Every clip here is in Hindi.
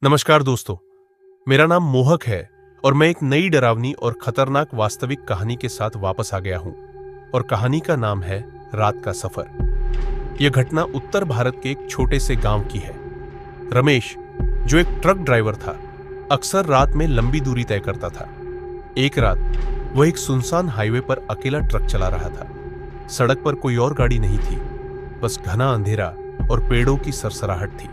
नमस्कार दोस्तों, मेरा नाम मोहक है और मैं एक नई डरावनी और खतरनाक वास्तविक कहानी के साथ वापस आ गया हूं। और कहानी का नाम है रात का सफर। यह घटना उत्तर भारत के एक छोटे से गांव की है। रमेश, जो एक ट्रक ड्राइवर था, अक्सर रात में लंबी दूरी तय करता था। एक रात वह एक सुनसान हाईवे पर अकेला ट्रक चला रहा था। सड़क पर कोई और गाड़ी नहीं थी, बस घना अंधेरा और पेड़ों की सरसराहट थी।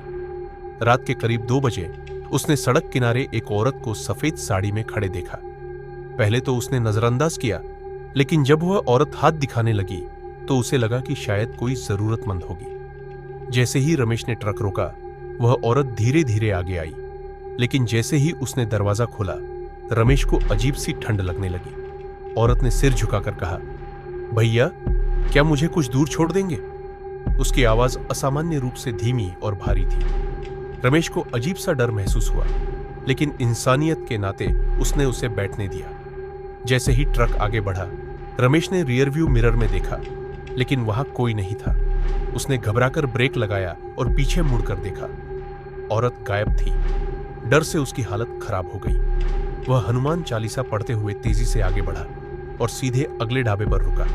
रात के करीब 2 बजे उसने सड़क किनारे एक औरत को सफेद साड़ी में खड़े देखा। पहले तो उसने नजरअंदाज किया, लेकिन जब वह औरत हाथ दिखाने लगी तो उसे लगा कि शायद कोई जरूरतमंद होगी। जैसे ही रमेश ने ट्रक रोका, वह औरत धीरे धीरे आगे आई, लेकिन जैसे ही उसने दरवाजा खोला, रमेश को अजीब सी ठंड लगने लगी। औरत ने सिर झुकाकर कहा, भैया, क्या मुझे कुछ दूर छोड़ देंगे? उसकी आवाज असामान्य रूप से धीमी और भारी थी। रमेश को अजीब सा डर महसूस हुआ, लेकिन इंसानियत के नाते उसने उसे बैठने दिया। जैसे ही ट्रक आगे बढ़ा, रमेश ने रियर व्यू मिरर में देखा, लेकिन वहां कोई नहीं था। उसने घबराकर ब्रेक लगाया और पीछे मुड़कर देखा। औरत गायब थी। डर से उसकी हालत खराब हो गई। वह हनुमान चालीसा पढ़ते हुए तेजी से आगे बढ़ा और सीधे अगले ढाबे पर रुका।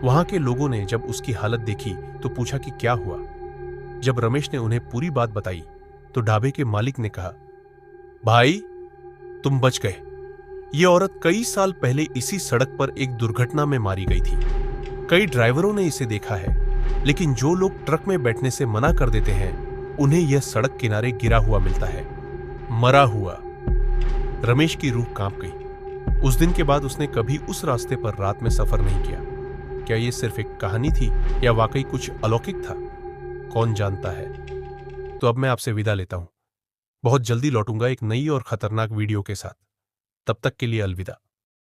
वहां के लोगों ने जब उसकी हालत देखी तो पूछा कि क्या हुआ। जब रमेश ने उन्हें पूरी बात बताई तो ढाबे के मालिक ने कहा, भाई, तुम बच गए। ये औरत कई साल पहले इसी सड़क पर एक दुर्घटना में मारी गई थी। कई ड्राइवरों ने इसे देखा है, लेकिन जो लोग ट्रक में बैठने से मना कर देते हैं, उन्हें यह सड़क किनारे गिरा हुआ मिलता है, मरा हुआ। रमेश की रूह कांप गई। उस दिन के बाद उसने कभी उस रास्ते पर रात में सफर नहीं किया। क्या यह सिर्फ एक कहानी थी या वाकई कुछ अलौकिक था? कौन जानता है। तो अब मैं आपसे विदा लेता हूं। बहुत जल्दी लौटूंगा एक नई और खतरनाक वीडियो के साथ। तब तक के लिए अलविदा।